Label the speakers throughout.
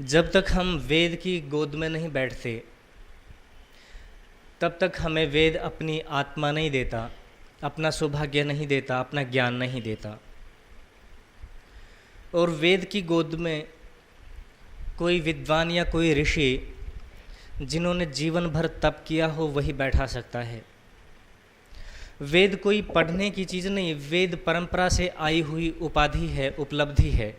Speaker 1: जब तक हम वेद की गोद में नहीं बैठते तब तक हमें वेद अपनी आत्मा नहीं देता, अपना सौभाग्य नहीं देता, अपना ज्ञान नहीं देता। और वेद की गोद में कोई विद्वान या कोई ऋषि जिन्होंने जीवन भर तप किया हो वही बैठा सकता है। वेद कोई पढ़ने की चीज़ नहीं, वेद परंपरा से आई हुई उपाधि है, उपलब्धि है।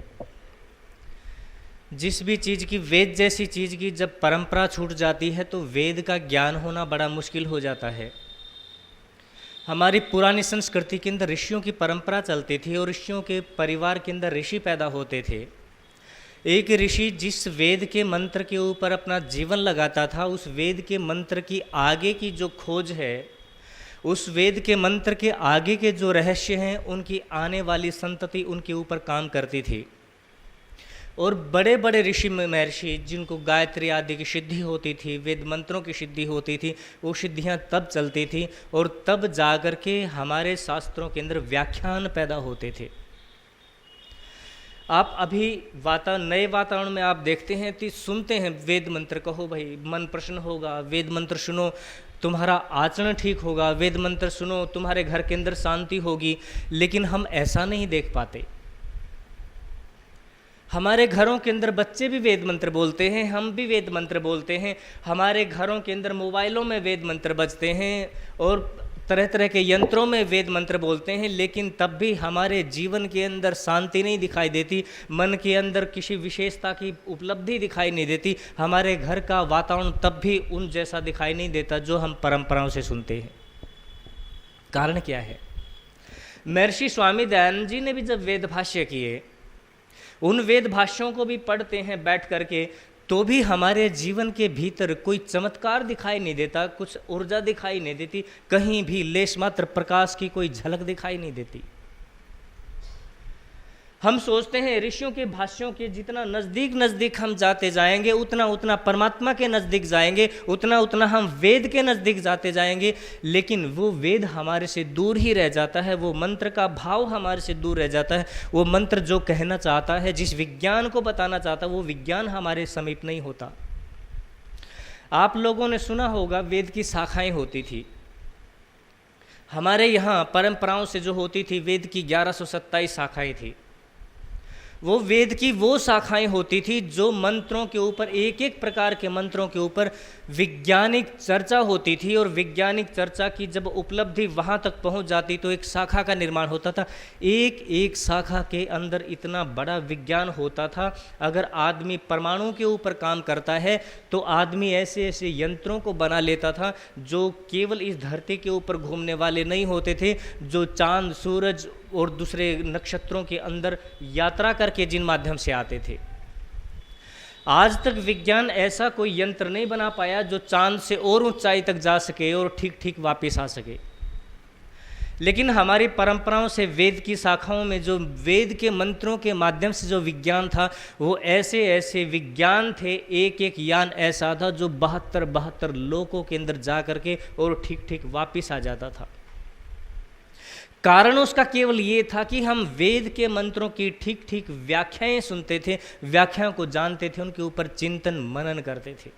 Speaker 1: जिस भी चीज़ की, वेद जैसी चीज़ की जब परंपरा छूट जाती है तो वेद का ज्ञान होना बड़ा मुश्किल हो जाता है। हमारी पुरानी संस्कृति के अंदर ऋषियों की परंपरा चलती थी और ऋषियों के परिवार के अंदर ऋषि पैदा होते थे। एक ऋषि जिस वेद के मंत्र के ऊपर अपना जीवन लगाता था, उस वेद के मंत्र की आगे की जो खोज है, उस वेद के मंत्र के आगे के जो रहस्य हैं, उनकी आने वाली संतति उनके ऊपर काम करती थी। और बड़े बड़े ऋषि महर्षि जिनको गायत्री आदि की सिद्धि होती थी, वेद मंत्रों की सिद्धि होती थी, वो सिद्धियां तब चलती थी और तब जाकर के हमारे शास्त्रों के अंदर व्याख्यान पैदा होते थे। आप अभी नए वातावरण में आप देखते हैं कि सुनते हैं वेद मंत्र, कहो भाई मन प्रसन्न होगा, वेद मंत्र सुनो तुम्हारा आचरण ठीक होगा, वेद मंत्र सुनो तुम्हारे घर के अंदर शांति होगी। लेकिन हम ऐसा नहीं देख पाते। हमारे घरों के अंदर बच्चे भी वेद मंत्र बोलते हैं, हम भी वेद मंत्र बोलते हैं, हमारे घरों के अंदर मोबाइलों में वेद मंत्र बजते हैं और तरह तरह के यंत्रों में वेद मंत्र बोलते हैं, लेकिन तब भी हमारे जीवन के अंदर शांति नहीं दिखाई देती, मन के अंदर किसी विशेषता की उपलब्धि दिखाई नहीं देती, हमारे घर का वातावरण तब भी उन जैसा दिखाई नहीं देता जो हम परंपराओं से सुनते हैं। कारण क्या है? महर्षि स्वामी दयानंद जी ने भी जब वेद भाष्य किए, उन वेद भाष्यों को भी पढ़ते हैं बैठ करके, तो भी हमारे जीवन के भीतर कोई चमत्कार दिखाई नहीं देता, कुछ ऊर्जा दिखाई नहीं देती, कहीं भी लेश मात्र प्रकाश की कोई झलक दिखाई नहीं देती। हम सोचते हैं ऋषियों के भाष्यों के जितना नज़दीक नज़दीक हम जाते जाएंगे, उतना उतना परमात्मा के नज़दीक जाएंगे, उतना उतना हम वेद के नज़दीक जाते जाएंगे। लेकिन वो वेद हमारे से दूर ही रह जाता है, वो मंत्र का भाव हमारे से दूर रह जाता है। वो मंत्र जो कहना चाहता है, जिस विज्ञान को बताना चाहता है, वो विज्ञान हमारे समीप नहीं होता। आप लोगों ने सुना होगा वेद की शाखाएँ होती थी। हमारे यहाँ परंपराओं से जो होती थी, वेद की 1127 शाखाएँ थी। वो वेद की वो शाखाएं होती थी जो मंत्रों के ऊपर, एक एक प्रकार के मंत्रों के ऊपर वैज्ञानिक चर्चा होती थी। और वैज्ञानिक चर्चा की जब उपलब्धि वहाँ तक पहुँच जाती तो एक शाखा का निर्माण होता था। एक एक शाखा के अंदर इतना बड़ा विज्ञान होता था। अगर आदमी परमाणु के ऊपर काम करता है तो आदमी ऐसे ऐसे यंत्रों को बना लेता था जो केवल इस धरती के ऊपर घूमने वाले नहीं होते थे, जो चांद, सूरज और दूसरे नक्षत्रों के अंदर यात्रा करके जिन माध्यम से आते थे। आज तक विज्ञान ऐसा कोई यंत्र नहीं बना पाया जो चांद से और ऊंचाई तक जा सके और ठीक ठीक वापस आ सके। लेकिन हमारी परंपराओं से वेद की शाखाओं में जो वेद के मंत्रों के माध्यम से जो विज्ञान था, वो ऐसे ऐसे विज्ञान थे, एक एक यान ऐसा था जो 72 लोकों के अंदर जा करके और ठीक ठीक वापस आ जाता था। कारण उसका केवल ये था कि हम वेद के मंत्रों की ठीक ठीक व्याख्याएं सुनते थे, व्याख्याओं को जानते थे, उनके ऊपर चिंतन मनन करते थे।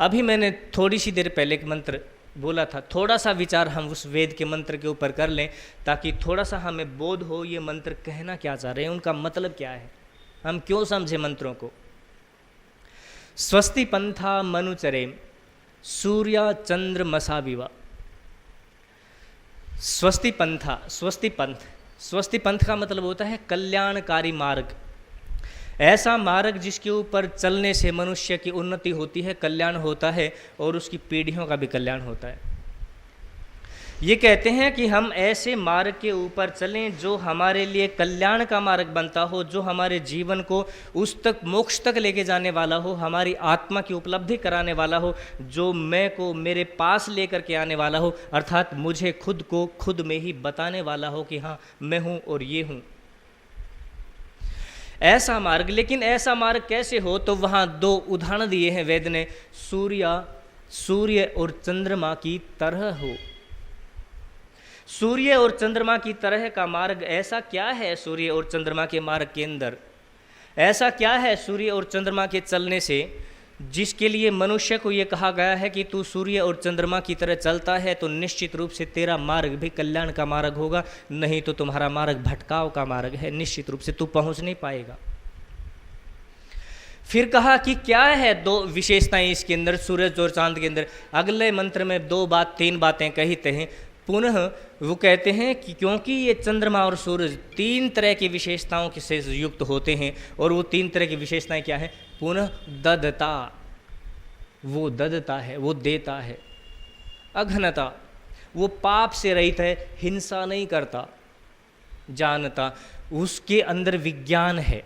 Speaker 1: अभी मैंने थोड़ी सी देर पहले एक मंत्र बोला था, थोड़ा सा विचार हम उस वेद के मंत्र के ऊपर कर लें ताकि थोड़ा सा हमें बोध हो ये मंत्र कहना क्या चाह रहे हैं, उनका मतलब क्या है, हम क्यों समझे मंत्रों को। स्वस्ति पंथा मनुचरेम सूर्या चंद्र मसाविवा। स्वस्ति पंथा, स्वस्ति पंथ, स्वस्ति पंथ का मतलब होता है कल्याणकारी मार्ग। ऐसा मार्ग जिसके ऊपर चलने से मनुष्य की उन्नति होती है, कल्याण होता है और उसकी पीढ़ियों का भी कल्याण होता है। ये कहते हैं कि हम ऐसे मार्ग के ऊपर चलें जो हमारे लिए कल्याण का मार्ग बनता हो, जो हमारे जीवन को उस तक, मोक्ष तक लेके जाने वाला हो, हमारी आत्मा की उपलब्धि कराने वाला हो, जो मैं को मेरे पास लेकर के आने वाला हो, अर्थात मुझे खुद को खुद में ही बताने वाला हो कि हाँ मैं हूँ और ये हूँ। ऐसा मार्ग, लेकिन ऐसा मार्ग कैसे हो, तो वहाँ 2 उदाहरण दिए हैं वेद ने। सूर्य और चंद्रमा की तरह हो। सूर्य और चंद्रमा की तरह का मार्ग ऐसा क्या है सूर्य और चंद्रमा के मार्ग के अंदर? ऐसा क्या है सूर्य और चंद्रमा के चलने से जिसके लिए मनुष्य को ये कहा गया है कि तू सूर्य और चंद्रमा की तरह चलता है तो निश्चित रूप से तेरा मार्ग भी कल्याण का मार्ग होगा, नहीं तो तुम्हारा मार्ग भटकाव का मार्ग है, निश्चित रूप से तू पहुंच नहीं पाएगा। फिर कहा कि क्या है दो विशेषताएं इसके अंदर, सूरज और चांद के अंदर। अगले मंत्र में तीन बातें कहते हैं। पुनः वो कहते हैं कि क्योंकि ये चंद्रमा और सूरज तीन तरह की विशेषताओं से युक्त होते हैं, और वो तीन तरह की विशेषताएं क्या है? पुनः ददता, वो ददता है, वो देता है। अघनता, वो पाप से रहित है, हिंसा नहीं करता। जानता, उसके अंदर विज्ञान है,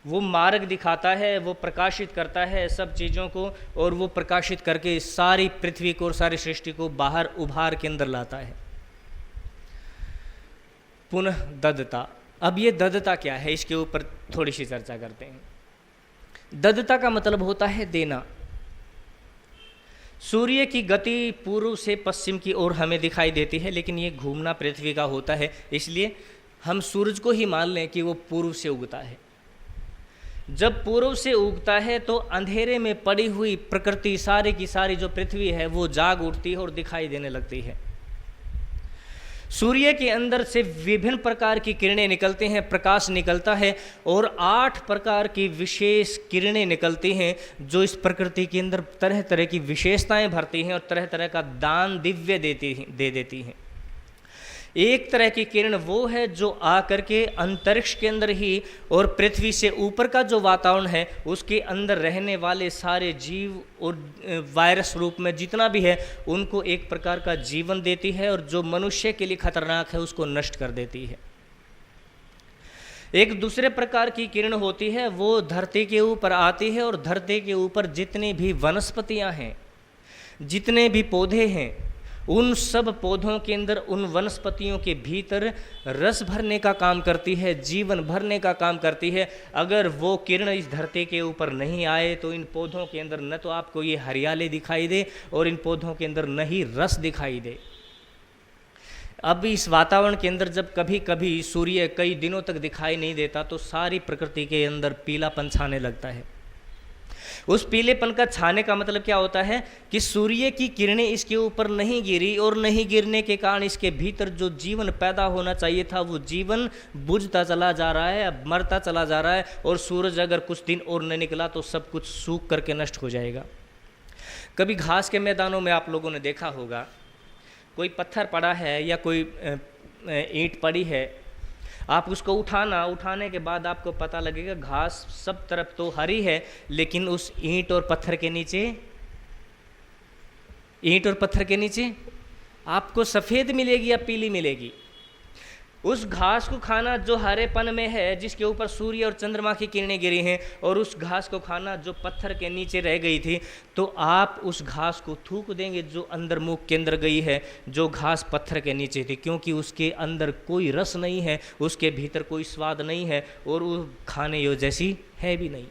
Speaker 1: वो मार्ग दिखाता है, वो प्रकाशित करता है सब चीज़ों को, और वो प्रकाशित करके सारी पृथ्वी को और सारी सृष्टि को बाहर उभार के अंदर लाता है। पुनः ददता। अब ये ददता क्या है, इसके ऊपर थोड़ी सी चर्चा करते हैं। ददता का मतलब होता है देना। सूर्य की गति पूर्व से पश्चिम की ओर हमें दिखाई देती है, लेकिन ये घूमना पृथ्वी का होता है, इसलिए हम सूरज को ही मान लें कि वो पूर्व से उगता है। जब पूर्व से उगता है तो अंधेरे में पड़ी हुई प्रकृति सारी की सारी जो पृथ्वी है वो जाग उठती है और दिखाई देने लगती है। सूर्य के अंदर से विभिन्न प्रकार की किरणें निकलती हैं, प्रकाश निकलता है, और 8 प्रकार की विशेष किरणें निकलती हैं जो इस प्रकृति के अंदर तरह तरह की विशेषताएं भरती हैं और तरह तरह का दान दिव्य दे देती हैं। एक तरह की किरण वो है जो आकर के अंतरिक्ष के अंदर ही और पृथ्वी से ऊपर का जो वातावरण है उसके अंदर रहने वाले सारे जीव और वायरस रूप में जितना भी है उनको एक प्रकार का जीवन देती है, और जो मनुष्य के लिए खतरनाक है उसको नष्ट कर देती है। एक दूसरे प्रकार की किरण होती है, वो धरती के ऊपर आती है, और धरती के ऊपर जितनी भी वनस्पतियां हैं, जितने भी पौधे हैं, उन सब पौधों के अंदर, उन वनस्पतियों के भीतर रस भरने का काम करती है, जीवन भरने का काम करती है। अगर वो किरण इस धरती के ऊपर नहीं आए तो इन पौधों के अंदर न तो आपको ये हरियाली दिखाई दे और इन पौधों के अंदर न ही रस दिखाई दे। अब इस वातावरण के अंदर जब कभी कभी सूर्य कई दिनों तक दिखाई नहीं देता तो सारी प्रकृति के अंदर पीलापन छाने लगता है। उस पीलेपन का छाने का मतलब क्या होता है कि सूर्य की किरणें इसके ऊपर नहीं गिरी, और नहीं गिरने के कारण इसके भीतर जो जीवन पैदा होना चाहिए था वो जीवन बुझता चला जा रहा है, अब मरता चला जा रहा है, और सूरज अगर कुछ दिन और न निकला तो सब कुछ सूख करके नष्ट हो जाएगा। कभी घास के मैदानों में आप लोगों ने देखा होगा, कोई पत्थर पड़ा है या कोई ईंट पड़ी है, आप उसको उठाने के बाद आपको पता लगेगा घास सब तरफ तो हरी है, लेकिन उस ईंट और पत्थर के नीचे आपको सफ़ेद मिलेगी या पीली मिलेगी। उस घास को खाना जो हरेपन में है, जिसके ऊपर सूर्य और चंद्रमा की किरणें गिरी हैं, और उस घास को खाना जो पत्थर के नीचे रह गई थी, तो आप उस घास को थूक देंगे जो अंदर मुख के अंदर गई है, जो घास पत्थर के नीचे थी, क्योंकि उसके अंदर कोई रस नहीं है, उसके भीतर कोई स्वाद नहीं है, और वो खाने योग्य जैसी है भी नहीं।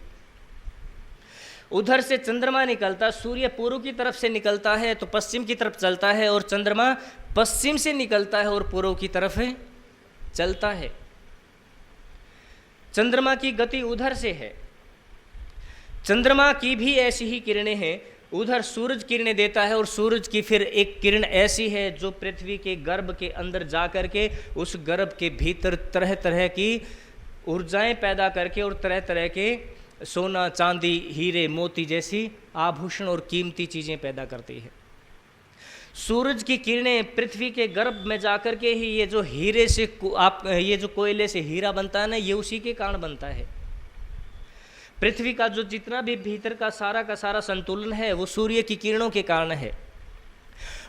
Speaker 1: उधर से चंद्रमा निकलता, सूर्य पूर्व की तरफ से निकलता है तो पश्चिम की तरफ चलता है, और चंद्रमा पश्चिम से निकलता है और पूर्व की तरफ है चलता है। चंद्रमा की गति उधर से है, चंद्रमा की भी ऐसी ही किरणें हैं, उधर सूरज किरणें देता है, और सूरज की फिर एक किरण ऐसी है जो पृथ्वी के गर्भ के अंदर जा करके उस गर्भ के भीतर तरह तरह की ऊर्जाएं पैदा करके और तरह तरह के सोना, चांदी, हीरे, मोती जैसी आभूषण और कीमती चीज़ें पैदा करती है। सूरज की किरणें पृथ्वी के गर्भ में जाकर के ही ये जो हीरे से ये जो कोयले से हीरा बनता है ना, ये उसी के कारण बनता है। पृथ्वी का जो जितना भी भीतर का सारा संतुलन है वो सूर्य की किरणों के कारण है।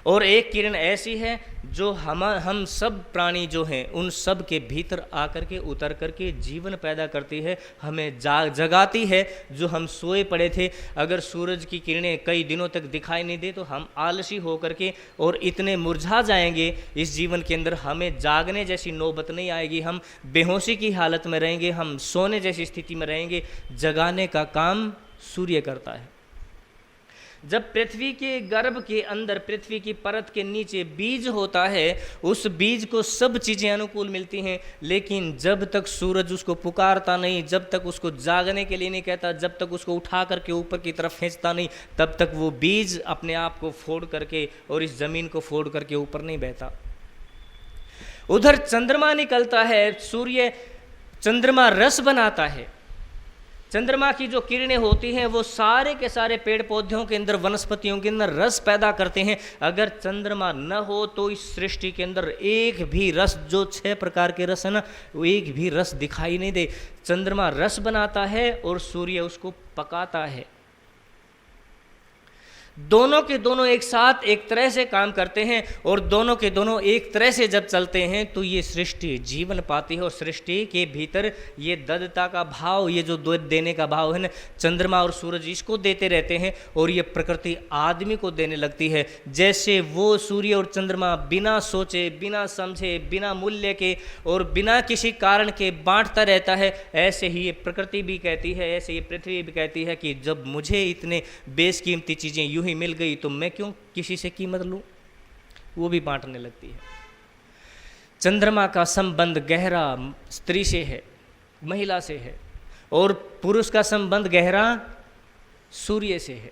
Speaker 1: और एक किरण ऐसी है जो हम सब प्राणी जो हैं उन सब के भीतर आकर के उतर करके जीवन पैदा करती है, हमें जगाती है। जो हम सोए पड़े थे, अगर सूरज की किरणें कई दिनों तक दिखाई नहीं दे तो हम आलसी हो करके और इतने मुरझा जाएंगे इस जीवन के अंदर, हमें जागने जैसी नौबत नहीं आएगी, हम बेहोशी की हालत में रहेंगे, हम सोने जैसी स्थिति में रहेंगे। जगाने का काम सूर्य करता है। जब पृथ्वी के गर्भ के अंदर, पृथ्वी की परत के नीचे बीज होता है, उस बीज को सब चीज़ें अनुकूल मिलती हैं, लेकिन जब तक सूरज उसको पुकारता नहीं, जब तक उसको जागने के लिए नहीं कहता, जब तक उसको उठा करके ऊपर की तरफ खींचता नहीं, तब तक वो बीज अपने आप को फोड़ करके और इस जमीन को फोड़ करके ऊपर नहीं बहता। उधर चंद्रमा निकलता है, सूर्य, चंद्रमा रस बनाता है। चंद्रमा की जो किरणें होती हैं वो सारे के सारे पेड़ पौधों के अंदर, वनस्पतियों के अंदर रस पैदा करते हैं। अगर चंद्रमा न हो तो इस सृष्टि के अंदर एक भी रस, जो 6 प्रकार के रस है ना, वो एक भी रस दिखाई नहीं दे। चंद्रमा रस बनाता है और सूर्य उसको पकाता है। दोनों के दोनों एक साथ एक तरह से काम करते हैं और दोनों के दोनों एक तरह से जब चलते हैं तो ये सृष्टि जीवन पाती है। और सृष्टि के भीतर ये ददता का भाव, ये जो देने का भाव है ना, चंद्रमा और सूरज इसको देते रहते हैं और ये प्रकृति आदमी को देने लगती है। जैसे वो सूर्य और चंद्रमा बिना सोचे, बिना समझे, बिना मूल्य के और बिना किसी कारण के बांटता रहता है, ऐसे ही ये प्रकृति भी कहती है, ऐसे ये पृथ्वी भी कहती है कि जब मुझे इतने बेशकीमती चीज़ें यूं ही मिल गई तो मैं क्यों किसी से कीमत लूं। वो भी बांटने लगती है। चंद्रमा का संबंध गहरा स्त्री से है, महिला से है, और पुरुष का संबंध गहरा सूर्य से है।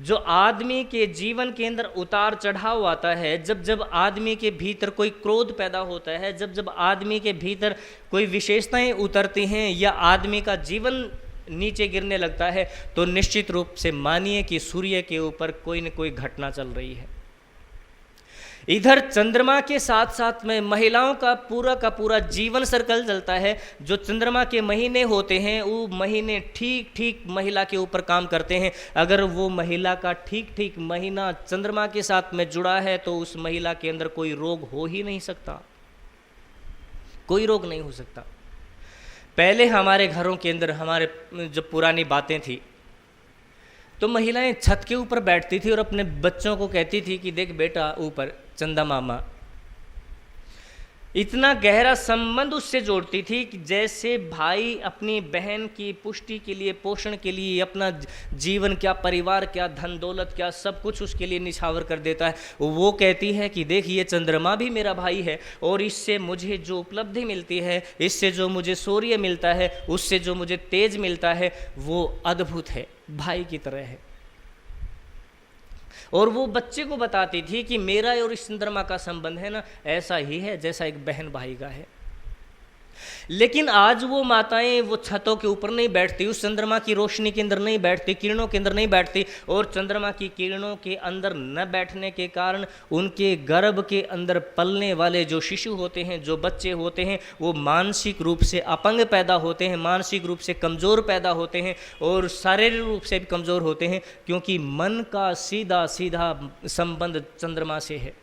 Speaker 1: जो आदमी के जीवन के अंदर उतार चढ़ाव आता है, जब जब आदमी के भीतर कोई क्रोध पैदा होता है, जब जब आदमी के भीतर कोई विशेषताएं उतरती हैं या आदमी का जीवन नीचे गिरने लगता है, तो निश्चित रूप से मानिए कि सूर्य के ऊपर कोई न कोई घटना चल रही है। इधर चंद्रमा के साथ साथ में महिलाओं का पूरा जीवन सर्कल चलता है। जो चंद्रमा के महीने होते हैं वो महीने ठीक ठीक महिला के ऊपर काम करते हैं। अगर वो महिला का ठीक ठीक महीना चंद्रमा के साथ में जुड़ा है तो उस महिला के अंदर कोई रोग हो ही नहीं सकता, कोई रोग नहीं हो सकता। पहले हमारे घरों के अंदर, हमारे जो पुरानी बातें थी, तो महिलाएं छत के ऊपर बैठती थी और अपने बच्चों को कहती थी कि देख बेटा ऊपर चंदा मामा। इतना गहरा संबंध उससे जोड़ती थी कि जैसे भाई अपनी बहन की पुष्टि के लिए, पोषण के लिए अपना जीवन, क्या परिवार, क्या धन दौलत, क्या सब कुछ उसके लिए निछावर कर देता है। वो कहती है कि देख ये चंद्रमा भी मेरा भाई है और इससे मुझे जो उपलब्धि मिलती है, इससे जो मुझे सूर्य मिलता है, उससे जो मुझे तेज मिलता है, वो अद्भुत है, भाई की तरह है। और वो बच्चे को बताती थी कि मेरा और इस चंद्रमा का संबंध है ना, ऐसा ही है जैसा एक बहन भाई का है। लेकिन आज वो माताएं वो छतों के ऊपर नहीं बैठती, उस चंद्रमा की रोशनी के अंदर नहीं बैठती, किरणों के अंदर नहीं बैठती, और चंद्रमा की किरणों के अंदर न बैठने के कारण उनके गर्भ के अंदर पलने वाले जो शिशु होते हैं, जो बच्चे होते हैं, वो मानसिक रूप से अपंग पैदा होते हैं, मानसिक रूप से कमज़ोर पैदा होते हैं और शारीरिक रूप से भी कमज़ोर होते हैं, क्योंकि मन का सीधा सीधा संबंध चंद्रमा से है।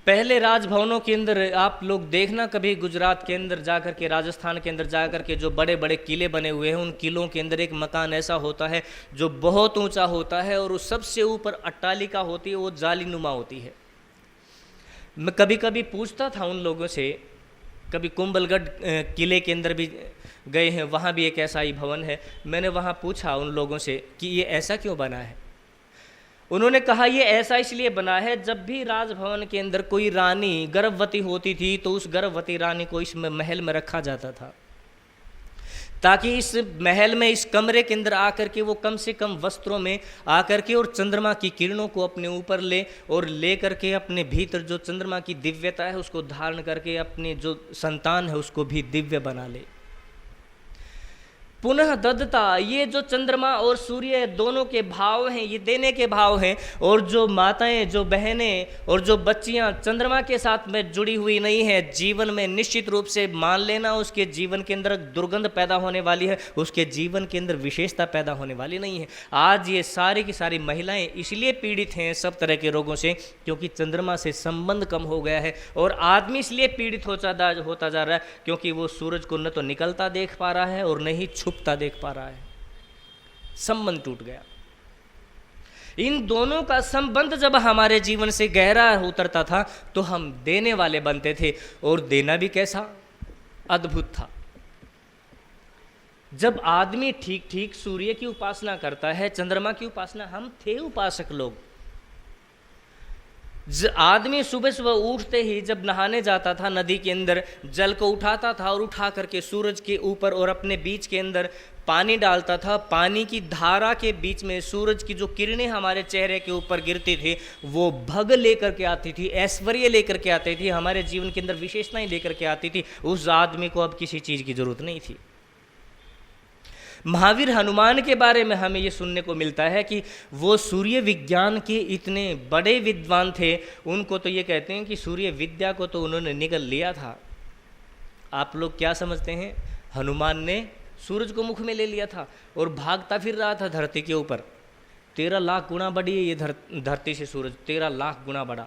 Speaker 1: पहले राजभवनों के अंदर आप लोग देखना, कभी गुजरात के अंदर जाकर के, राजस्थान के अंदर जाकर के जो बड़े बड़े किले बने हुए हैं, उन किलों के अंदर एक मकान ऐसा होता है जो बहुत ऊंचा होता है और उस सबसे ऊपर अट्टालिका होती है, वो जालीनुमा होती है। मैं कभी कभी पूछता था उन लोगों से, कभी कुंभलगढ़ किले के अंदर भी गए हैं, वहाँ भी एक ऐसा ही भवन है। मैंने वहाँ पूछा उन लोगों से कि ये ऐसा क्यों बना है। उन्होंने कहा ये ऐसा इसलिए बना है, जब भी राजभवन के अंदर कोई रानी गर्भवती होती थी तो उस गर्भवती रानी को इस महल में रखा जाता था, ताकि इस महल में, इस कमरे के अंदर आकर के वो कम से कम वस्त्रों में आकर के और चंद्रमा की किरणों को अपने ऊपर ले और ले करके अपने भीतर जो चंद्रमा की दिव्यता है उसको धारण करके अपने जो संतान है उसको भी दिव्य बना ले। पुनः ददता, ये जो चंद्रमा और सूर्य दोनों के भाव हैं, ये देने के भाव हैं। और जो माताएं, जो बहनें और जो बच्चियां चंद्रमा के साथ में जुड़ी हुई नहीं है, जीवन में निश्चित रूप से मान लेना उसके जीवन के अंदर दुर्गंध पैदा होने वाली है, उसके जीवन के अंदर विशेषता पैदा होने वाली नहीं है। आज ये सारी की सारी महिलाएं इसलिए पीड़ित हैं सब तरह के रोगों से, क्योंकि चंद्रमा से संबंध कम हो गया है। और आदमी इसलिए पीड़ित होता जा रहा है क्योंकि वो सूरज को न तो निकलता देख पा रहा है और न ही छुपता देख पा रहा है, संबंध टूट गया। इन दोनों का संबंध जब हमारे जीवन से गहरा उतरता था तो हम देने वाले बनते थे, और देना भी कैसा अद्भुत था। जब आदमी ठीक ठीक सूर्य की उपासना करता है, चंद्रमा की उपासना, हम थे उपासक लोग। आदमी सुबह सुबह उठते ही जब नहाने जाता था, नदी के अंदर जल को उठाता था और उठा करके सूरज के ऊपर और अपने बीच के अंदर पानी डालता था। पानी की धारा के बीच में सूरज की जो किरणें हमारे चेहरे के ऊपर गिरती थी, वो भग लेकर के आती थी, ऐश्वर्य लेकर के आती थी, हमारे जीवन के अंदर विशेषताएं लेकर के आती थी। उस आदमी को अब किसी चीज़ की जरूरत नहीं थी। महावीर हनुमान के बारे में हमें ये सुनने को मिलता है कि वो सूर्य विज्ञान के इतने बड़े विद्वान थे। उनको तो ये कहते हैं कि सूर्य विद्या को तो उन्होंने निगल लिया था। आप लोग क्या समझते हैं? हनुमान ने सूरज को मुख में ले लिया था और भागता फिर रहा था धरती के ऊपर। 13 लाख गुना बड़ी है ये धरती से सूरज, 13 लाख गुना बड़ा।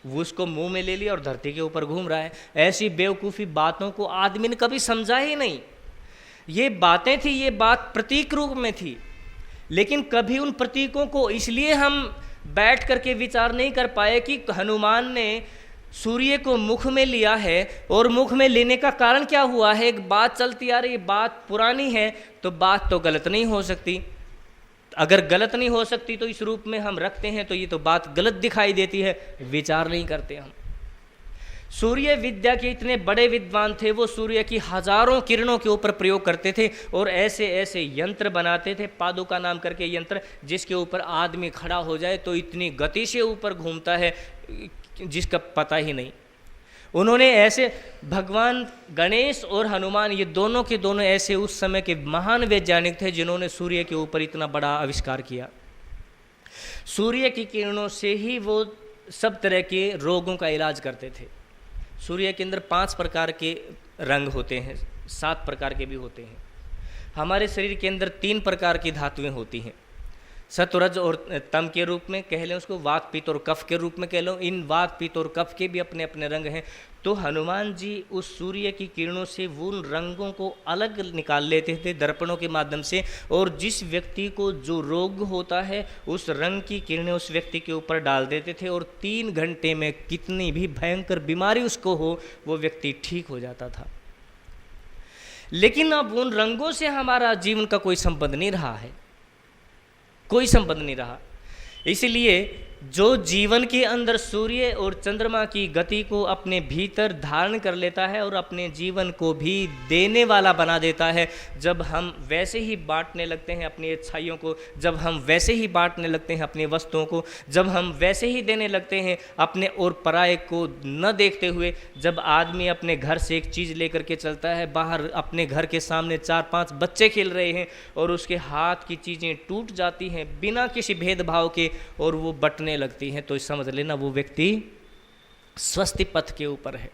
Speaker 1: वो उसको मुंह में ले लिया और धरती के ऊपर घूम रहा है। ऐसी बेवकूफ़ी बातों को आदमी ने कभी समझा ही नहीं। ये बातें थी, ये बात प्रतीक रूप में थी, लेकिन कभी उन प्रतीकों को इसलिए हम बैठ करके विचार नहीं कर पाए कि हनुमान ने सूर्य को मुख में लिया है और मुख में लेने का कारण क्या हुआ है। एक बात चलती आ रही, बात पुरानी है तो बात तो गलत नहीं हो सकती। अगर गलत नहीं हो सकती तो इस रूप में हम रखते हैं तो ये तो बात गलत दिखाई देती है, विचार नहीं करते हम। सूर्य विद्या के इतने बड़े विद्वान थे, वो सूर्य की हजारों किरणों के ऊपर प्रयोग करते थे और ऐसे ऐसे यंत्र बनाते थे, पादुका नाम करके यंत्र, जिसके ऊपर आदमी खड़ा हो जाए तो इतनी गति से ऊपर घूमता है जिसका पता ही नहीं। उन्होंने ऐसे, भगवान गणेश और हनुमान ये दोनों के दोनों ऐसे उस समय के महान वैज्ञानिक थे जिन्होंने सूर्य के ऊपर इतना बड़ा आविष्कार किया। सूर्य की किरणों से ही वो सब तरह के रोगों का इलाज करते थे। सूर्य के अंदर 5 प्रकार के रंग होते हैं, 7 प्रकार के भी होते हैं। हमारे शरीर के अंदर 3 प्रकार की धातुएं होती हैं, सत्वरज और तम के रूप में कह लें उसको, वात पित्त और कफ के रूप में कह लो। इन वात पित्त और कफ के भी अपने अपने रंग हैं। तो हनुमान जी उस सूर्य की किरणों से उन रंगों को अलग निकाल लेते थे दर्पणों के माध्यम से, और जिस व्यक्ति को जो रोग होता है उस रंग की किरणें उस व्यक्ति के ऊपर डाल देते थे और 3 घंटे में कितनी भी भयंकर बीमारी उसको हो वो व्यक्ति ठीक हो जाता था। लेकिन अब उन रंगों से हमारा जीवन का कोई संबंध नहीं रहा है, कोई संबंध नहीं रहा। इसलिए जो जीवन के अंदर सूर्य और चंद्रमा की गति को अपने भीतर धारण कर लेता है और अपने जीवन को भी देने वाला बना देता है, जब हम वैसे ही बांटने लगते हैं अपनी अच्छाइयों को, जब हम वैसे ही बांटने लगते हैं अपनी वस्तुओं को, जब हम वैसे ही देने लगते हैं अपने और पराये को न देखते हुए, जब आदमी अपने घर से एक चीज़ लेकर के चलता है, बाहर अपने घर के सामने 4-5 बच्चे खेल रहे हैं और उसके हाथ की चीज़ें टूट जाती हैं बिना किसी भेदभाव के और वो बटने लगती हैं, तो समझ लेना वो व्यक्ति स्वस्ति पथ के ऊपर है।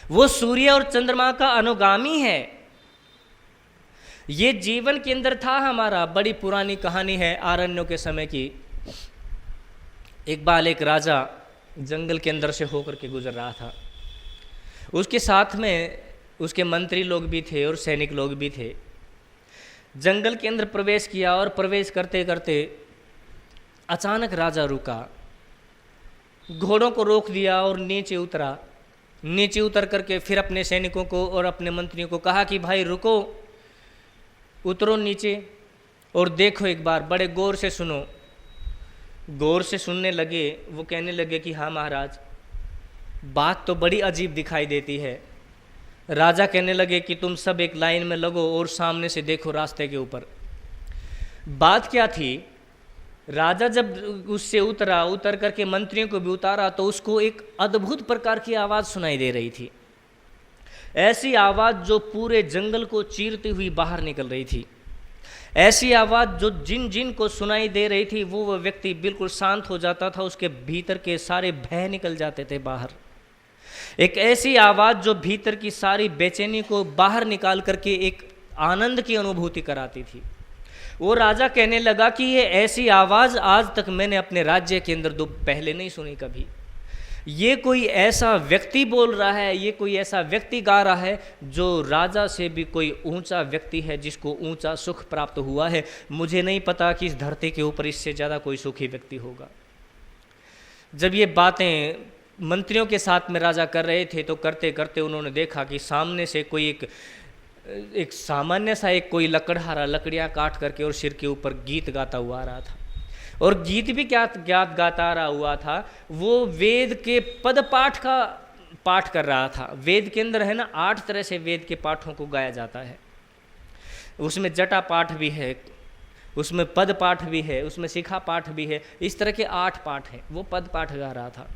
Speaker 1: वो सूर्य और चंद्रमा का अनुगामी है। ये जीवन के अंदर था हमारा। बड़ी पुरानी कहानी है आरण्यों के समय की। एक बार एक राजा जंगल के अंदर से होकर के गुजर रहा था। उसके साथ में उसके मंत्री लोग भी थे और सैनिक लोग भी थे। जंगल के अंदर प्रवेश किया और प्रवेश करते करते अचानक राजा रुका, घोड़ों को रोक दिया और नीचे उतरा। नीचे उतर करके फिर अपने सैनिकों को और अपने मंत्रियों को कहा कि भाई रुको, उतरो नीचे और देखो एक बार, बड़े गौर से सुनो। गौर से सुनने लगे। वो कहने लगे कि हाँ महाराज, बात तो बड़ी अजीब दिखाई देती है। राजा कहने लगे कि तुम सब एक लाइन में लगो और सामने से देखो रास्ते के ऊपर। बात क्या थी? राजा जब उससे उतरा, उतर करके मंत्रियों को भी उतारा, तो उसको एक अद्भुत प्रकार की आवाज़ सुनाई दे रही थी। ऐसी आवाज़ जो पूरे जंगल को चीरती हुई बाहर निकल रही थी। ऐसी आवाज़ जो जिन जिन को सुनाई दे रही थी वो व्यक्ति बिल्कुल शांत हो जाता था, उसके भीतर के सारे भय निकल जाते थे बाहर। एक ऐसी आवाज़ जो भीतर की सारी बेचैनी को बाहर निकाल करके एक आनंद की अनुभूति कराती थी। वो राजा कहने लगा कि ये ऐसी आवाज़ आज तक मैंने अपने राज्य के अंदर पहले नहीं सुनी कभी। ये कोई ऐसा व्यक्ति बोल रहा है, ये कोई ऐसा व्यक्ति गा रहा है जो राजा से भी कोई ऊंचा व्यक्ति है, जिसको ऊंचा सुख प्राप्त हुआ है। मुझे नहीं पता कि इस धरती के ऊपर इससे ज़्यादा कोई सुखी व्यक्ति होगा। जब ये बातें मंत्रियों के साथ में राजा कर रहे थे तो करते करते उन्होंने देखा कि सामने से कोई एक एक सामान्य सा एक कोई लकड़हारा लकड़ियाँ काट करके और सिर के ऊपर गीत गाता हुआ आ रहा था। और गीत भी क्या गाता रहा हुआ था, वो वेद के पद पाठ का पाठ कर रहा था। वेद के अंदर है ना 8 तरह से वेद के पाठों को गाया जाता है। उसमें जटा पाठ भी है, उसमें पद पाठ भी है, उसमें शिखा पाठ भी है। इस तरह के 8 पाठ हैं। वो पद पाठ गा रहा था।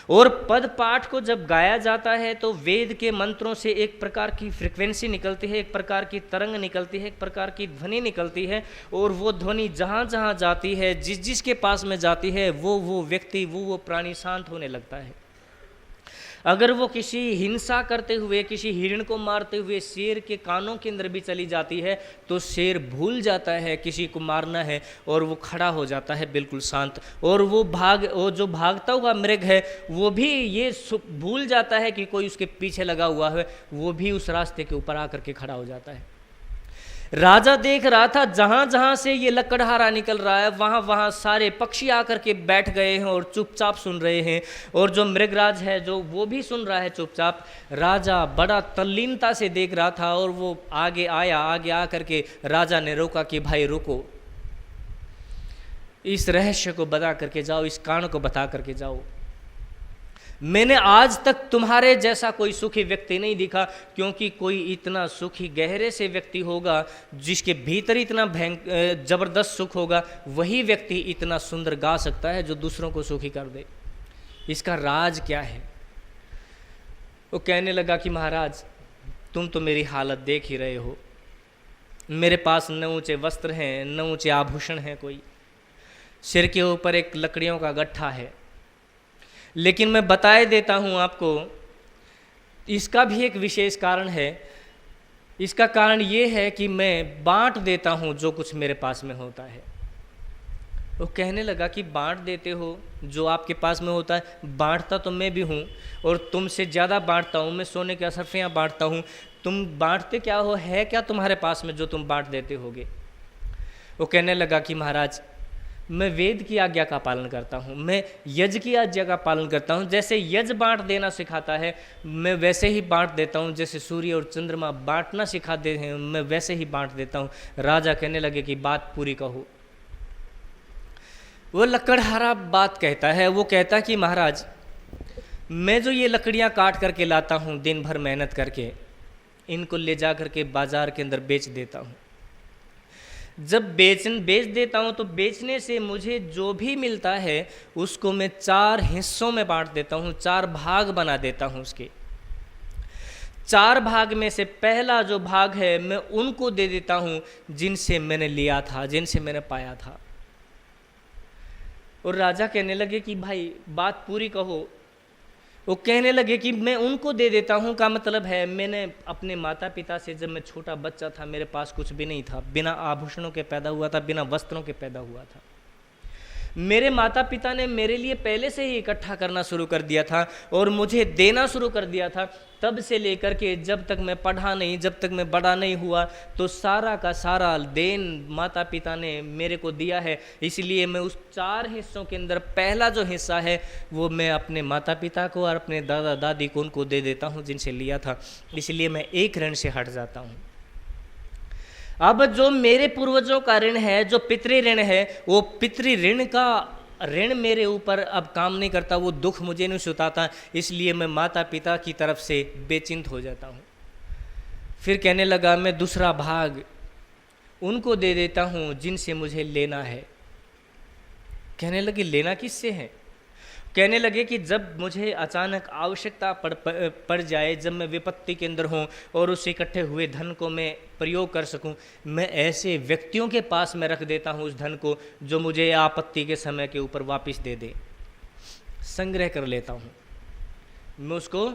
Speaker 1: और पद पाठ को जब गाया जाता है तो वेद के मंत्रों से एक प्रकार की फ्रिक्वेंसी निकलती है, एक प्रकार की तरंग निकलती है, एक प्रकार की ध्वनि निकलती है। और वो ध्वनि जहाँ जहाँ जाती है, जिस जिसके पास में जाती है, वो व्यक्ति, वो प्राणी शांत होने लगता है। अगर वो किसी हिंसा करते हुए, किसी हिरण को मारते हुए शेर के कानों के अंदर भी चली जाती है तो शेर भूल जाता है किसी को मारना है और वो खड़ा हो जाता है बिल्कुल शांत। और वो जो भागता हुआ मृग है वो भी ये भूल जाता है कि कोई उसके पीछे लगा हुआ है, वो भी उस रास्ते के ऊपर आकर के खड़ा हो जाता है। राजा देख रहा था जहां जहां से ये लकड़हारा निकल रहा है वहां वहां सारे पक्षी आकर के बैठ गए हैं और चुपचाप सुन रहे हैं। और जो मृगराज है जो वो भी सुन रहा है चुपचाप। राजा बड़ा तल्लीनता से देख रहा था और वो आगे आया। आगे आकर के राजा ने रोका कि भाई रुको, इस रहस्य को बता करके जाओ, इस कारण को बता करके जाओ। मैंने आज तक तुम्हारे जैसा कोई सुखी व्यक्ति नहीं दिखा, क्योंकि कोई इतना सुखी गहरे से व्यक्ति होगा जिसके भीतर इतना जबरदस्त सुख होगा, वही व्यक्ति इतना सुंदर गा सकता है जो दूसरों को सुखी कर दे। इसका राज क्या है? वो कहने लगा कि महाराज तुम तो मेरी हालत देख ही रहे हो। मेरे पास न ऊंचे वस्त्र हैं, न ऊंचे आभूषण हैं, कोई सिर के ऊपर एक लकड़ियों का गट्ठा है। लेकिन मैं बताए देता हूँ आपको, इसका भी एक विशेष कारण है। इसका कारण ये है कि मैं बांट देता हूँ जो कुछ मेरे पास में होता है। वो कहने लगा कि बांट देते हो जो आपके पास में होता है? बांटता तो मैं भी हूँ और तुमसे ज़्यादा बांटता हूँ। मैं सोने की असरफियाँ बांटता हूँ। तुम बांटते क्या हो? है क्या तुम्हारे पास में जो तुम बांट देते होगे? वो कहने लगा कि महाराज मैं वेद की आज्ञा का पालन करता हूँ, मैं यज्ञ की आज्ञा का पालन करता हूँ। जैसे यज्ञ बांट देना सिखाता है मैं वैसे ही बांट देता हूँ। जैसे सूर्य और चंद्रमा बांटना सिखाते हैं मैं वैसे ही बांट देता हूँ। राजा कहने लगे कि बात पूरी कहो। वो लकड़हारा बात कहता है। वो कहता कि महाराज मैं जो ये लकड़ियाँ काट करके लाता हूँ दिन भर मेहनत करके, इनको ले जा करके बाजार के अंदर बेच देता हूँ। जब बेच देता हूँ तो बेचने से मुझे जो भी मिलता है उसको मैं 4 हिस्सों में बांट देता हूँ, 4 भाग बना देता हूँ। उसके 4 भाग में से पहला जो भाग है मैं उनको दे देता हूँ जिनसे मैंने लिया था, जिनसे मैंने पाया था। और राजा कहने लगे कि भाई बात पूरी कहो। वो कहने लगे कि मैं उनको दे देता हूँ का मतलब है मैंने अपने माता पिता से, जब मैं छोटा बच्चा था मेरे पास कुछ भी नहीं था, बिना आभूषणों के पैदा हुआ था, बिना वस्त्रों के पैदा हुआ था। मेरे माता पिता ने मेरे लिए पहले से ही इकट्ठा करना शुरू कर दिया था और मुझे देना शुरू कर दिया था। तब से लेकर के जब तक मैं पढ़ा नहीं, जब तक मैं बड़ा नहीं हुआ, तो सारा का सारा देन माता पिता ने मेरे को दिया है। इसलिए मैं उस 4 हिस्सों के अंदर पहला जो हिस्सा है वो मैं अपने माता पिता को और अपने दादा दादी को उनको दे देता हूँ जिनसे लिया था। इसलिए मैं एक ऋण से हट जाता हूँ। अब जो मेरे पूर्वजों का ऋण है, जो पितृ ऋण है, वो पितृ ऋण का ऋण मेरे ऊपर अब काम नहीं करता, वो दुख मुझे नहीं सुताता। इसलिए मैं माता पिता की तरफ से बेचिंत हो जाता हूँ। फिर कहने लगा मैं दूसरा भाग उनको दे देता हूँ जिनसे मुझे लेना है। कहने लगे लेना किससे है? कहने लगे कि जब मुझे अचानक आवश्यकता पड़ जाए, जब मैं विपत्ति के अंदर हूँ और उस इकट्ठे हुए धन को मैं प्रयोग कर सकूँ, मैं ऐसे व्यक्तियों के पास में रख देता हूँ उस धन को जो मुझे आपत्ति के समय के ऊपर वापस दे दे। संग्रह कर लेता हूँ मैं उसको।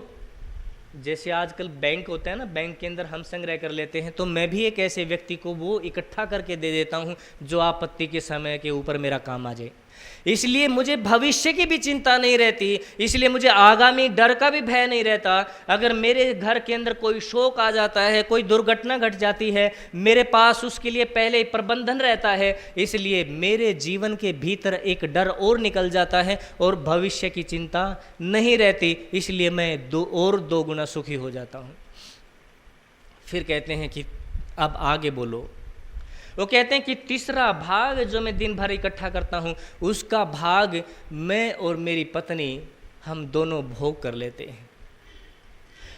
Speaker 1: जैसे आजकल बैंक होता है ना, बैंक के अंदर हम संग्रह कर लेते हैं, तो मैं भी एक ऐसे व्यक्ति को वो इकट्ठा करके दे देता हूँ जो आपत्ति के समय के ऊपर मेरा काम आ जाए। इसलिए मुझे भविष्य की भी चिंता नहीं रहती, इसलिए मुझे आगामी डर का भी भय नहीं रहता। अगर मेरे घर के अंदर कोई शोक आ जाता है, कोई दुर्घटना घट जाती है, मेरे पास उसके लिए पहले ही प्रबंधन रहता है। इसलिए मेरे जीवन के भीतर एक डर और निकल जाता है और भविष्य की चिंता नहीं रहती। इसलिए मैं 2 गुना सुखी हो जाता हूँ। फिर कहते हैं कि अब आगे बोलो। वो कहते हैं कि तीसरा भाग जो मैं दिन भर इकट्ठा करता हूँ, उसका भाग मैं और मेरी पत्नी हम दोनों भोग कर लेते हैं।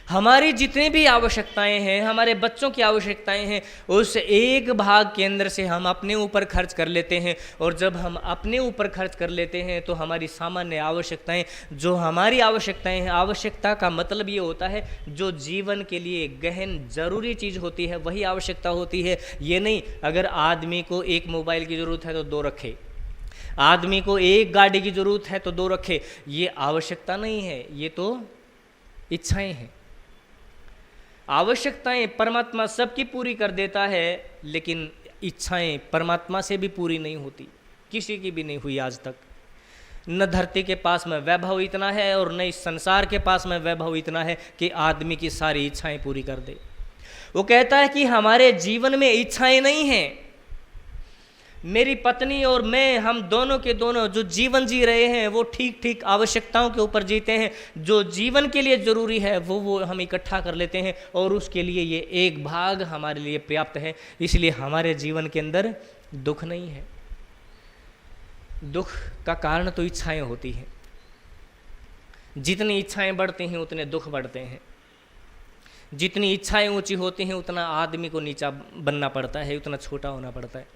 Speaker 1: हमारी जितनी भी आवश्यकताएं हैं, हमारे बच्चों की आवश्यकताएं हैं, उस एक भाग के अंदर से हम अपने ऊपर खर्च कर लेते हैं। और जब हम अपने ऊपर खर्च कर लेते हैं तो हमारी सामान्य आवश्यकताएं, जो हमारी आवश्यकताएं हैं, आवश्यकता का मतलब ये होता है जो जीवन के लिए गहन ज़रूरी चीज़ होती है वही आवश्यकता होती है। ये नहीं अगर आदमी को एक मोबाइल की ज़रूरत है तो दो रखे, आदमी को एक गाड़ी की ज़रूरत है तो दो रखे, ये आवश्यकता नहीं है, ये तो इच्छाएं हैं। आवश्यकताएं परमात्मा सबकी पूरी कर देता है, लेकिन इच्छाएं परमात्मा से भी पूरी नहीं होती, किसी की भी नहीं हुई आज तक। न धरती के पास में वैभव इतना है और न इस संसार के पास में वैभव इतना है कि आदमी की सारी इच्छाएं पूरी कर दे। वो कहता है कि हमारे जीवन में इच्छाएं नहीं हैं। मेरी पत्नी और मैं, हम दोनों के दोनों जो जीवन जी रहे हैं वो ठीक ठीक आवश्यकताओं के ऊपर जीते हैं। जो जीवन के लिए ज़रूरी है वो हम इकट्ठा कर लेते हैं और उसके लिए ये एक भाग हमारे लिए पर्याप्त है। इसलिए हमारे जीवन के अंदर दुख नहीं है। दुख का कारण तो इच्छाएं होती हैं। जितनी इच्छाएं बढ़ती हैं उतने दुख बढ़ते हैं। जितनी इच्छाएं ऊंची होती हैं उतना आदमी को नीचा बनना पड़ता है, उतना छोटा होना पड़ता है।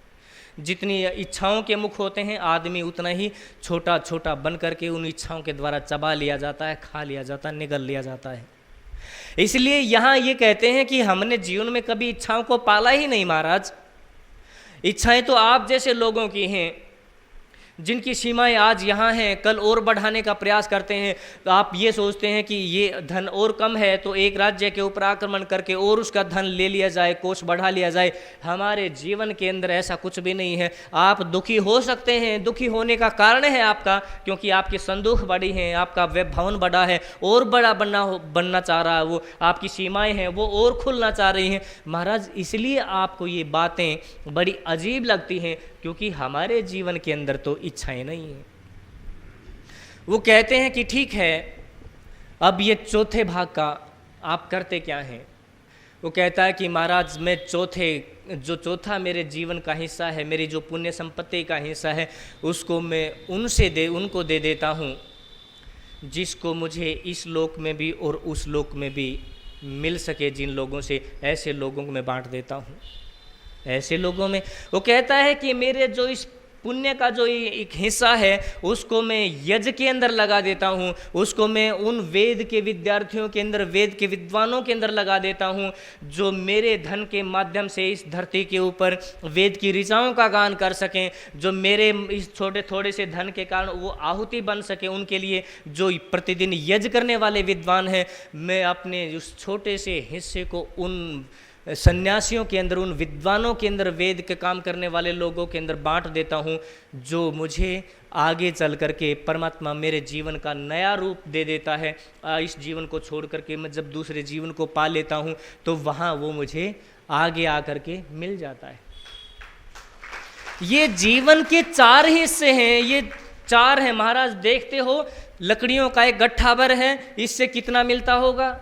Speaker 1: जितनी इच्छाओं के मुख होते हैं आदमी उतना ही छोटा छोटा बन करके उन इच्छाओं के द्वारा चबा लिया जाता है, खा लिया जाता है, निगल लिया जाता है। इसलिए यहाँ ये कहते हैं कि हमने जीवन में कभी इच्छाओं को पाला ही नहीं महाराज। इच्छाएं तो आप जैसे लोगों की हैं, जिनकी सीमाएं आज यहाँ हैं, कल और बढ़ाने का प्रयास करते हैं। तो आप ये सोचते हैं कि ये धन और कम है तो एक राज्य के ऊपर आक्रमण करके और उसका धन ले लिया जाए, कोष बढ़ा लिया जाए। हमारे जीवन के अंदर ऐसा कुछ भी नहीं है। आप दुखी हो सकते हैं, दुखी होने का कारण है आपका, क्योंकि आपकी संदूक बड़ी हैं, आपका भवन बड़ा है, और बड़ा बनना चाह रहा है वो, आपकी सीमाएँ हैं वो और खुलना चाह रही हैं महाराज। इसलिए आपको ये बातें बड़ी अजीब लगती हैं, क्योंकि हमारे जीवन के अंदर तो इच्छाएं नहीं हैं। वो कहते हैं कि ठीक है, अब ये चौथे भाग का आप करते क्या हैं? वो कहता है कि महाराज मैं चौथा मेरे जीवन का हिस्सा है, मेरी जो पुण्य संपत्ति का हिस्सा है, उसको मैं उनको दे देता हूँ जिसको मुझे इस लोक में भी और उस लोक में भी मिल सके। जिन लोगों से, ऐसे लोगों को मैं बांट देता हूँ। ऐसे लोगों में वो कहता है कि मेरे जो इस पुण्य का जो एक हिस्सा है उसको मैं यज्ञ के अंदर लगा देता हूँ, उसको मैं उन वेद के विद्यार्थियों के अंदर, वेद के विद्वानों के अंदर लगा देता हूँ जो मेरे धन के माध्यम से इस धरती के ऊपर वेद की ऋचाओं का गान कर सकें, जो मेरे इस थोड़े से धन के कारण वो आहुति बन सके। उनके लिए जो प्रतिदिन यज्ञ करने वाले विद्वान हैं, मैं अपने उस छोटे से हिस्से को उन सन्यासियों के अंदर, उन विद्वानों के अंदर, वेद के काम करने वाले लोगों के अंदर बांट देता हूँ, जो मुझे आगे चल करके परमात्मा मेरे जीवन का नया रूप दे देता है। इस जीवन को छोड़ करके मैं जब दूसरे जीवन को पा लेता हूँ तो वहाँ वो मुझे आगे आकर के मिल जाता है। ये जीवन के 4 हिस्से हैं, ये 4 हैं महाराज। देखते हो लकड़ियों का एक गट्ठा भर है, इससे कितना मिलता होगा?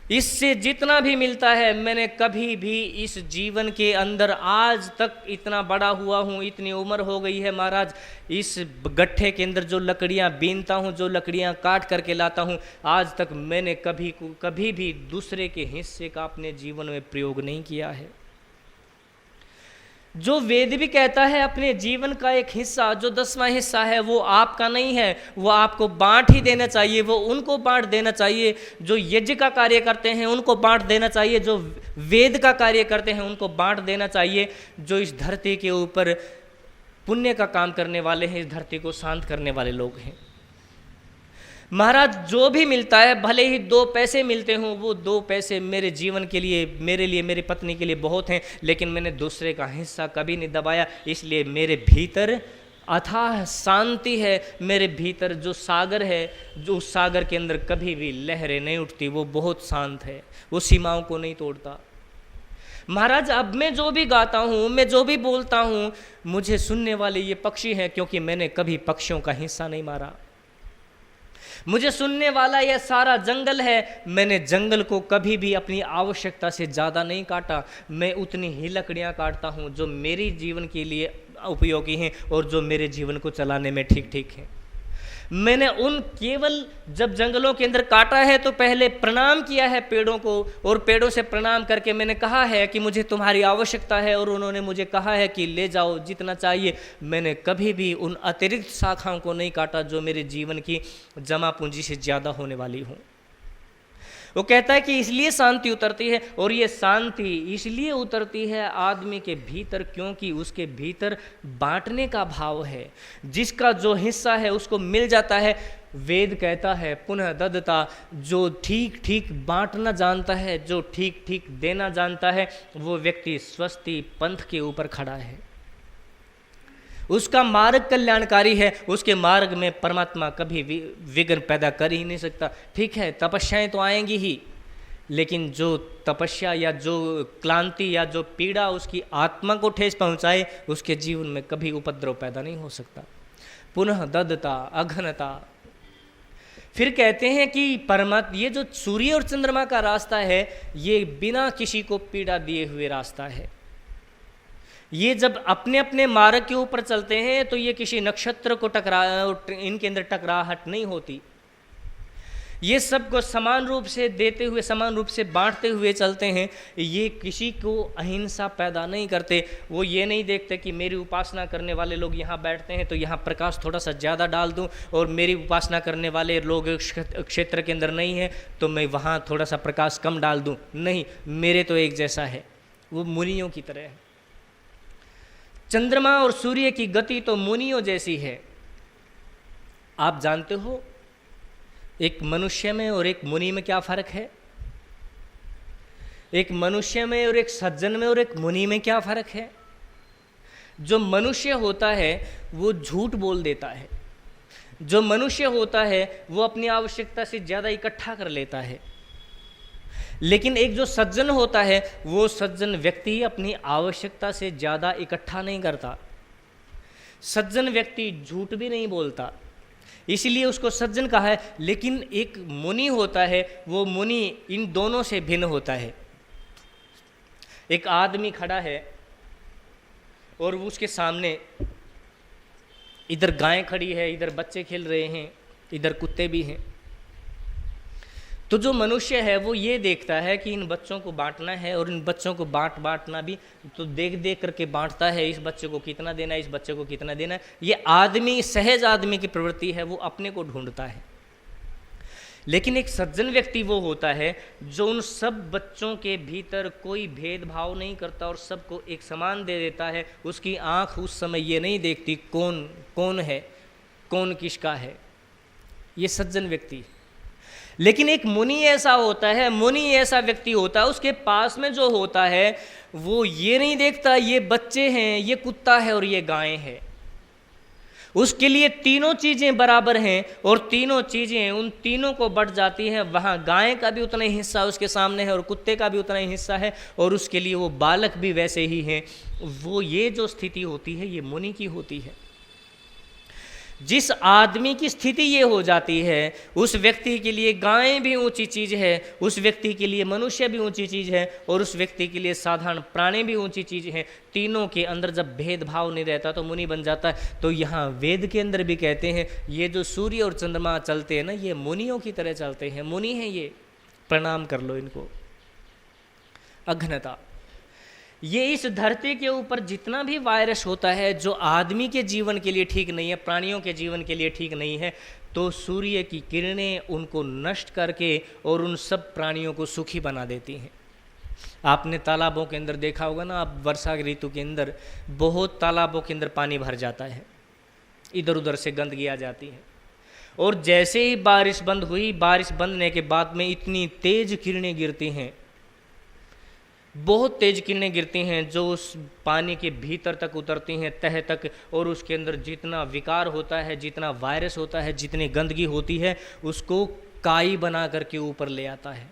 Speaker 1: इससे जितना भी मिलता है, मैंने कभी भी इस जीवन के अंदर आज तक इतना बड़ा हुआ हूँ, इतनी उम्र हो गई है महाराज, इस गट्ठे के अंदर जो लकड़ियाँ बीनता हूँ, जो लकड़ियाँ काट करके लाता हूँ, आज तक मैंने कभी भी दूसरे के हिस्से का अपने जीवन में प्रयोग नहीं किया है। जो वेद भी कहता है अपने जीवन का एक हिस्सा, जो 10वां हिस्सा है, वो आपका नहीं है, वो आपको बांट ही देना चाहिए। वो उनको बांट देना चाहिए जो यज्ञ का कार्य करते हैं, उनको बांट देना चाहिए। जो वेद का कार्य करते हैं उनको बांट देना चाहिए। जो इस धरती के ऊपर पुण्य का काम करने वाले हैं, इस धरती को शांत करने वाले लोग हैं महाराज। जो भी मिलता है, भले ही 2 पैसे मिलते हों, वो 2 पैसे मेरे जीवन के लिए, मेरी पत्नी के लिए बहुत हैं, लेकिन मैंने दूसरे का हिस्सा कभी नहीं दबाया। इसलिए मेरे भीतर अथाह शांति है। मेरे भीतर जो सागर है, जो उस सागर के अंदर कभी भी लहरें नहीं उठती, वो बहुत शांत है, वो सीमाओं को नहीं तोड़ता महाराज। अब मैं जो भी गाता हूँ, मैं जो भी बोलता हूँ, मुझे सुनने वाले ये पक्षी हैं, क्योंकि मैंने कभी पक्षियों का हिस्सा नहीं मारा। मुझे सुनने वाला यह सारा जंगल है, मैंने जंगल को कभी भी अपनी आवश्यकता से ज़्यादा नहीं काटा। मैं उतनी ही लकड़ियाँ काटता हूँ जो मेरी जीवन के लिए उपयोगी हैं और जो मेरे जीवन को चलाने में ठीक ठीक हैं। मैंने उन केवल जब जंगलों के अंदर काटा है तो पहले प्रणाम किया है पेड़ों को, और पेड़ों से प्रणाम करके मैंने कहा है कि मुझे तुम्हारी आवश्यकता है, और उन्होंने मुझे कहा है कि ले जाओ जितना चाहिए। मैंने कभी भी उन अतिरिक्त शाखाओं को नहीं काटा जो मेरे जीवन की जमा पूंजी से ज़्यादा होने वाली हूँ। वो कहता है कि इसलिए शांति उतरती है, और ये शांति इसलिए उतरती है आदमी के भीतर क्योंकि उसके भीतर बांटने का भाव है। जिसका जो हिस्सा है उसको मिल जाता है। वेद कहता है पुनः ददता, जो ठीक ठीक बांटना जानता है, जो ठीक ठीक देना जानता है, वो व्यक्ति स्वस्ति पंथ के ऊपर खड़ा है। उसका मार्ग कल्याणकारी है, उसके मार्ग में परमात्मा कभी विघ्न पैदा कर ही नहीं सकता। ठीक है, तपस्याएं तो आएंगी ही, लेकिन जो तपस्या या जो क्लांति या जो पीड़ा उसकी आत्मा को ठेस पहुंचाए, उसके जीवन में कभी उपद्रव पैदा नहीं हो सकता। पुनः ददता अघनता। फिर कहते हैं कि परमात्मा, ये जो सूर्य और चंद्रमा का रास्ता है, ये बिना किसी को पीड़ा दिए हुए रास्ता है। ये जब अपने अपने मार्ग के ऊपर चलते हैं तो ये किसी नक्षत्र को इनके अंदर टकराहट नहीं होती। ये सबको समान रूप से देते हुए, समान रूप से बांटते हुए चलते हैं। ये किसी को अहिंसा पैदा नहीं करते। वो ये नहीं देखते कि मेरी उपासना करने वाले लोग यहाँ बैठते हैं तो यहाँ प्रकाश थोड़ा सा ज़्यादा डाल दूँ, और मेरी उपासना करने वाले लोग क्षेत्र के अंदर नहीं है तो मैं वहाँ थोड़ा सा प्रकाश कम डाल दूँ। नहीं, मेरे तो एक जैसा है। वो मुनियों की तरह है। चंद्रमा और सूर्य की गति तो मुनियों जैसी है। आप जानते हो एक मनुष्य में और एक मुनि में क्या फर्क है? एक मनुष्य में और एक सज्जन में और एक मुनि में क्या फर्क है? जो मनुष्य होता है वो झूठ बोल देता है। जो मनुष्य होता है वो अपनी आवश्यकता से ज़्यादा इकट्ठा कर लेता है। लेकिन एक जो सज्जन होता है, वो सज्जन व्यक्ति अपनी आवश्यकता से ज़्यादा इकट्ठा नहीं करता। सज्जन व्यक्ति झूठ भी नहीं बोलता, इसलिए उसको सज्जन कहा है। लेकिन एक मुनि होता है, वो मुनि इन दोनों से भिन्न होता है। एक आदमी खड़ा है और उसके सामने इधर गाय खड़ी है, इधर बच्चे खेल रहे हैं, इधर कुत्ते भी हैं। तो जो मनुष्य है वो ये देखता है कि इन बच्चों को बांटना है, और इन बच्चों को बांटना भी तो देख देख करके बांटता है। इस बच्चे को कितना देना है, इस बच्चे को कितना देना है। ये आदमी, सहज आदमी की प्रवृत्ति है, वो अपने को ढूंढता है। लेकिन एक सज्जन व्यक्ति वो होता है जो उन सब बच्चों के भीतर कोई भेदभाव नहीं करता और सबको एक समान दे देता है। उसकी आँख उस समय ये नहीं देखती कौन कौन है, कौन किसका है। ये सज्जन व्यक्ति। लेकिन एक मुनि ऐसा होता है, मुनि ऐसा व्यक्ति होता है, उसके पास में जो होता है वो ये नहीं देखता ये बच्चे हैं, ये कुत्ता है और ये गाय है। उसके लिए तीनों चीज़ें बराबर हैं, और तीनों चीज़ें उन तीनों को बढ़ जाती हैं। वहाँ गाय का भी उतना ही हिस्सा उसके सामने है और कुत्ते का भी उतना ही हिस्सा है, और उसके लिए वो बालक भी वैसे ही हैं। वो ये जो स्थिति होती है ये मुनि की होती है। जिस आदमी की स्थिति ये हो जाती है, उस व्यक्ति के लिए गाय भी ऊंची चीज़ है, उस व्यक्ति के लिए मनुष्य भी ऊंची चीज़ है, और उस व्यक्ति के लिए साधारण प्राणी भी ऊंची चीज़ है। तीनों के अंदर जब भेदभाव नहीं रहता तो मुनि बन जाता है। तो यहाँ वेद के अंदर भी कहते हैं ये जो सूर्य और चंद्रमा चलते हैं ना, ये मुनियों की तरह चलते हैं। मुनि हैं ये, प्रणाम कर लो इनको। अघनता, ये इस धरती के ऊपर जितना भी वायरस होता है जो आदमी के जीवन के लिए ठीक नहीं है, प्राणियों के जीवन के लिए ठीक नहीं है, तो सूर्य की किरणें उनको नष्ट करके और उन सब प्राणियों को सुखी बना देती हैं। आपने तालाबों के अंदर देखा होगा ना, आप वर्षा ऋतु के अंदर बहुत तालाबों के अंदर पानी भर जाता है, इधर उधर से गंदगी आ जाती है, और जैसे ही बारिश बंद हुई, बारिश बंदने के बाद में इतनी तेज किरणें गिरती हैं, बहुत तेज किरणें गिरती हैं जो उस पानी के भीतर तक उतरती हैं, तह तक, और उसके अंदर जितना विकार होता है, जितना वायरस होता है, जितनी गंदगी होती है, उसको काई बना करके ऊपर ले आता है।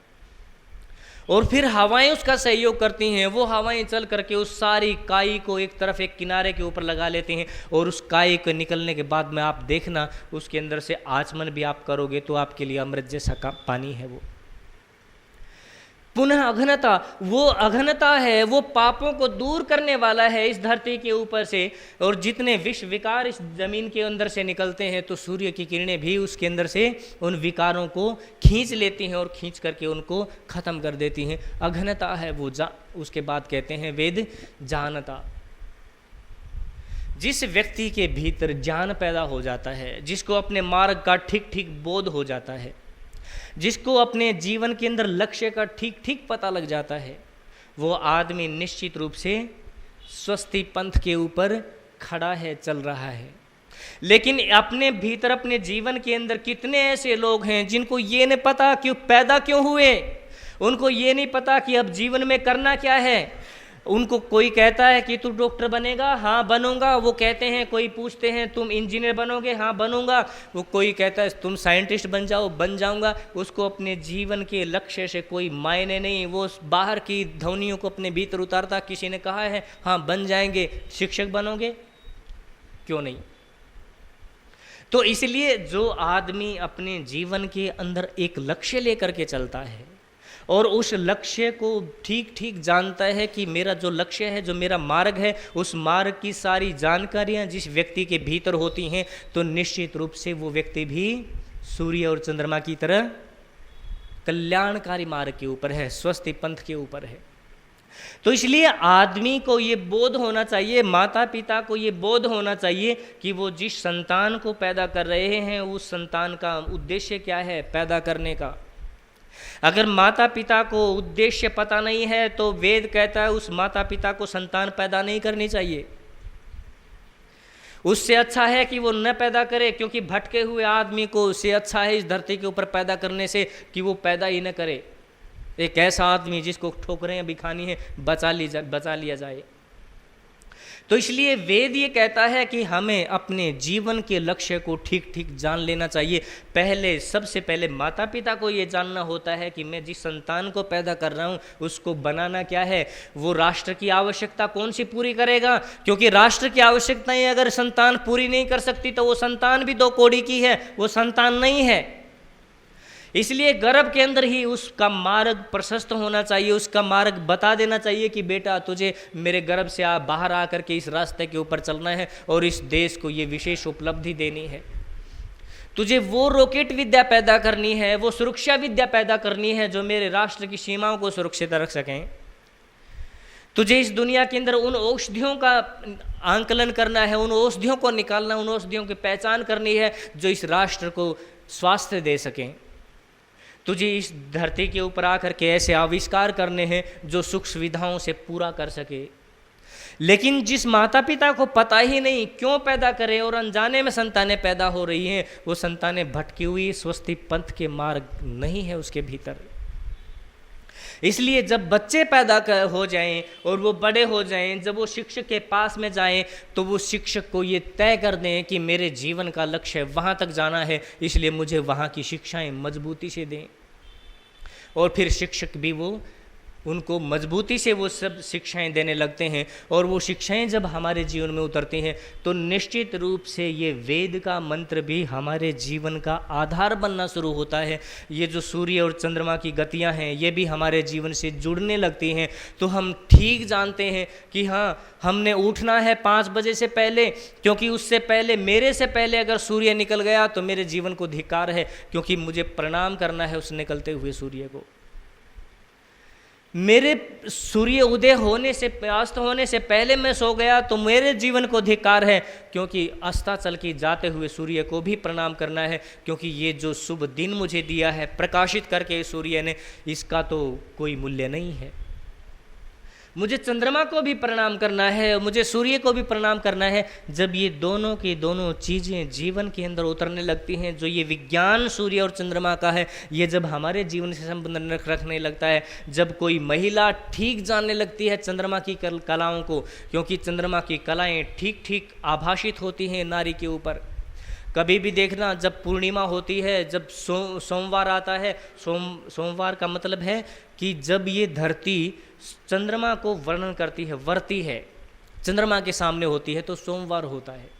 Speaker 1: और फिर हवाएं उसका सहयोग करती हैं। वो हवाएं चल करके उस सारी काई को एक तरफ एक किनारे के ऊपर लगा लेती हैं, और उस काई को निकलने के बाद में आप देखना उसके अंदर से आचमन भी आप करोगे तो आपके लिए अमृत जैसा पानी है वो। पुनः अघनता, वो अघनता है, वो पापों को दूर करने वाला है इस धरती के ऊपर से। और जितने विष विकार इस जमीन के अंदर से निकलते हैं तो सूर्य की किरणें भी उसके अंदर से उन विकारों को खींच लेती हैं और खींच करके उनको खत्म कर देती हैं। अघनता है वो उसके बाद कहते हैं वेद जानता। जिस व्यक्ति के भीतर ज्ञान पैदा हो जाता है, जिसको अपने मार्ग का ठीक ठीक बोध हो जाता है, जिसको अपने जीवन के अंदर लक्ष्य का ठीक ठीक पता लग जाता है, वो आदमी निश्चित रूप से स्वस्ति पंथ के ऊपर खड़ा है, चल रहा है। लेकिन अपने भीतर अपने जीवन के अंदर कितने ऐसे लोग हैं जिनको ये नहीं पता कि पैदा क्यों हुए, उनको ये नहीं पता कि अब जीवन में करना क्या है। उनको कोई कहता है कि तू डॉक्टर बनेगा, हाँ बनूंगा, वो कहते हैं, कोई पूछते हैं तुम इंजीनियर बनोगे, हाँ बनूंगा, वो कोई कहता है तुम साइंटिस्ट बन जाओ, बन जाऊंगा। उसको अपने जीवन के लक्ष्य से कोई मायने नहीं, वो बाहर की ध्वनियों को अपने भीतर उतारता। किसी ने कहा है हाँ बन जाएंगे, शिक्षक बनोगे, क्यों नहीं। तो इसलिए जो आदमी अपने जीवन के अंदर एक लक्ष्य लेकर के चलता है और उस लक्ष्य को ठीक ठीक जानता है कि मेरा जो लक्ष्य है, जो मेरा मार्ग है, उस मार्ग की सारी जानकारियां जिस व्यक्ति के भीतर होती हैं, तो निश्चित रूप से वो व्यक्ति भी सूर्य और चंद्रमा की तरह कल्याणकारी मार्ग के ऊपर है, स्वस्ति पंथ के ऊपर है। तो इसलिए आदमी को ये बोध होना चाहिए, माता पिता को ये बोध होना चाहिए कि वो जिस संतान को पैदा कर रहे हैं उस संतान का उद्देश्य क्या है पैदा करने का। अगर माता पिता को उद्देश्य पता नहीं है तो वेद कहता है उस माता पिता को संतान पैदा नहीं करनी चाहिए। उससे अच्छा है कि वो न पैदा करे, क्योंकि भटके हुए आदमी को उससे अच्छा है इस धरती के ऊपर पैदा करने से कि वो पैदा ही न करे। एक ऐसा आदमी जिसको ठोकरें भी खानी है बचा लिया जाए। तो इसलिए वेद ये कहता है कि हमें अपने जीवन के लक्ष्य को ठीक ठीक जान लेना चाहिए। सबसे पहले माता पिता को ये जानना होता है कि मैं जिस संतान को पैदा कर रहा हूँ उसको बनाना क्या है, वो राष्ट्र की आवश्यकता कौन सी पूरी करेगा। क्योंकि राष्ट्र की आवश्यकताएं अगर संतान पूरी नहीं कर सकती तो वो संतान भी दो कौड़ी की है, वो संतान नहीं है। इसलिए गर्भ के अंदर ही उसका मार्ग प्रशस्त होना चाहिए, उसका मार्ग बता देना चाहिए कि बेटा तुझे मेरे गर्भ से बाहर आकर के इस रास्ते के ऊपर चलना है और इस देश को ये विशेष उपलब्धि देनी है। तुझे वो रॉकेट विद्या पैदा करनी है, वो सुरक्षा विद्या पैदा करनी है जो मेरे राष्ट्र की सीमाओं को सुरक्षित रख सकें। तुझे इस दुनिया के अंदर उन औषधियों का आंकलन करना है, उन औषधियों को निकालना, उन औषधियों की पहचान करनी है जो इस राष्ट्र को स्वास्थ्य दे सकें। तुझे इस धरती के ऊपर आकर के ऐसे आविष्कार करने हैं जो सुख सुविधाओं से पूरा कर सके। लेकिन जिस माता पिता को पता ही नहीं क्यों पैदा करे और अनजाने में संतानें पैदा हो रही हैं, वो संतानें भटकी हुई स्वस्ति पंथ के मार्ग नहीं है उसके भीतर। इसलिए जब बच्चे पैदा हो जाएं और वो बड़े हो जाएं, जब वो शिक्षक के पास में जाएं तो वो शिक्षक को ये तय कर दें कि मेरे जीवन का लक्ष्य वहाँ तक जाना है, इसलिए मुझे वहाँ की शिक्षाएं मजबूती से दें। और फिर शिक्षक भी वो उनको मजबूती से वो सब शिक्षाएं देने लगते हैं। और वो शिक्षाएं जब हमारे जीवन में उतरती हैं तो निश्चित रूप से ये वेद का मंत्र भी हमारे जीवन का आधार बनना शुरू होता है। ये जो सूर्य और चंद्रमा की गतियां हैं ये भी हमारे जीवन से जुड़ने लगती हैं। तो हम ठीक जानते हैं कि हाँ, हमने उठना है 5 बजे से पहले, क्योंकि उससे पहले, मेरे से पहले अगर सूर्य निकल गया तो मेरे जीवन को धिक्कार है, क्योंकि मुझे प्रणाम करना है उस निकलते हुए सूर्य को। मेरे सूर्य उदय होने से, अस्त होने से पहले मैं सो गया तो मेरे जीवन को धिक्कार है, क्योंकि अस्ताचल की जाते हुए सूर्य को भी प्रणाम करना है, क्योंकि ये जो शुभ दिन मुझे दिया है प्रकाशित करके सूर्य ने, इसका तो कोई मूल्य नहीं है। मुझे चंद्रमा को भी प्रणाम करना है, मुझे सूर्य को भी प्रणाम करना है। जब ये दोनों की दोनों चीज़ें जीवन के अंदर उतरने लगती हैं, जो ये विज्ञान सूर्य और चंद्रमा का है, ये जब हमारे जीवन से संबंध रखने लगता है, जब कोई महिला ठीक जानने लगती है चंद्रमा की कलाओं को, क्योंकि चंद्रमा की कलाएं ठीक ठीक आभाषित होती हैं नारी के ऊपर, कभी भी देखना, जब पूर्णिमा होती है, जब सोमवार आता है, सोमवार का मतलब है कि जब ये धरती चंद्रमा को वर्णन करती है, वर्ती है, चंद्रमा के सामने होती है, तो सोमवार होता है।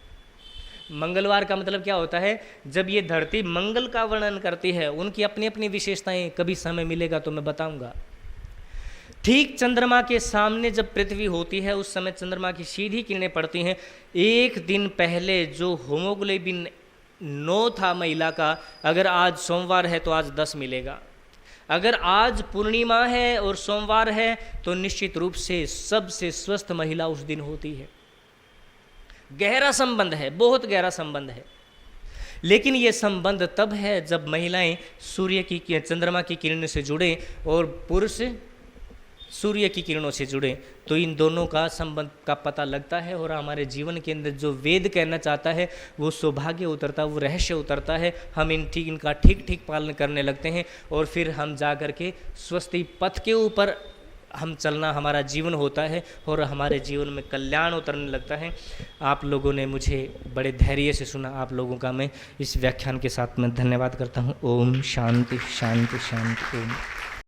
Speaker 1: मंगलवार का मतलब क्या होता है? जब ये धरती मंगल का वर्णन करती है। उनकी अपनी अपनी विशेषताएं, कभी समय मिलेगा तो मैं बताऊंगा। ठीक चंद्रमा के सामने जब पृथ्वी होती है, उस समय चंद्रमा की सीधी किरणें पड़ती हैं। एक दिन पहले जो होमोग्लोबिन 9 था महिला का, अगर आज सोमवार है तो आज 10 मिलेगा। अगर आज पूर्णिमा है और सोमवार है तो निश्चित रूप से सबसे स्वस्थ महिला उस दिन होती है। गहरा संबंध है, बहुत गहरा संबंध है। लेकिन ये संबंध तब है जब महिलाएं सूर्य की, चंद्रमा की किरणों से जुड़े और पुरुष सूर्य की किरणों से जुड़े, तो इन दोनों का संबंध का पता लगता है। और हमारे जीवन के अंदर जो वेद कहना चाहता है वो सौभाग्य उतरता, वो रहस्य उतरता है। हम इनका ठीक ठीक पालन करने लगते हैं और फिर हम जा कर के स्वस्थ पथ के ऊपर हम चलना, हमारा जीवन होता है और हमारे जीवन में कल्याण उतरने लगता है। आप लोगों ने मुझे बड़े धैर्य से सुना। आप लोगों का मैं इस व्याख्यान के साथ मैं धन्यवाद करता हूँ। ओम शांति शांति शांति ओम।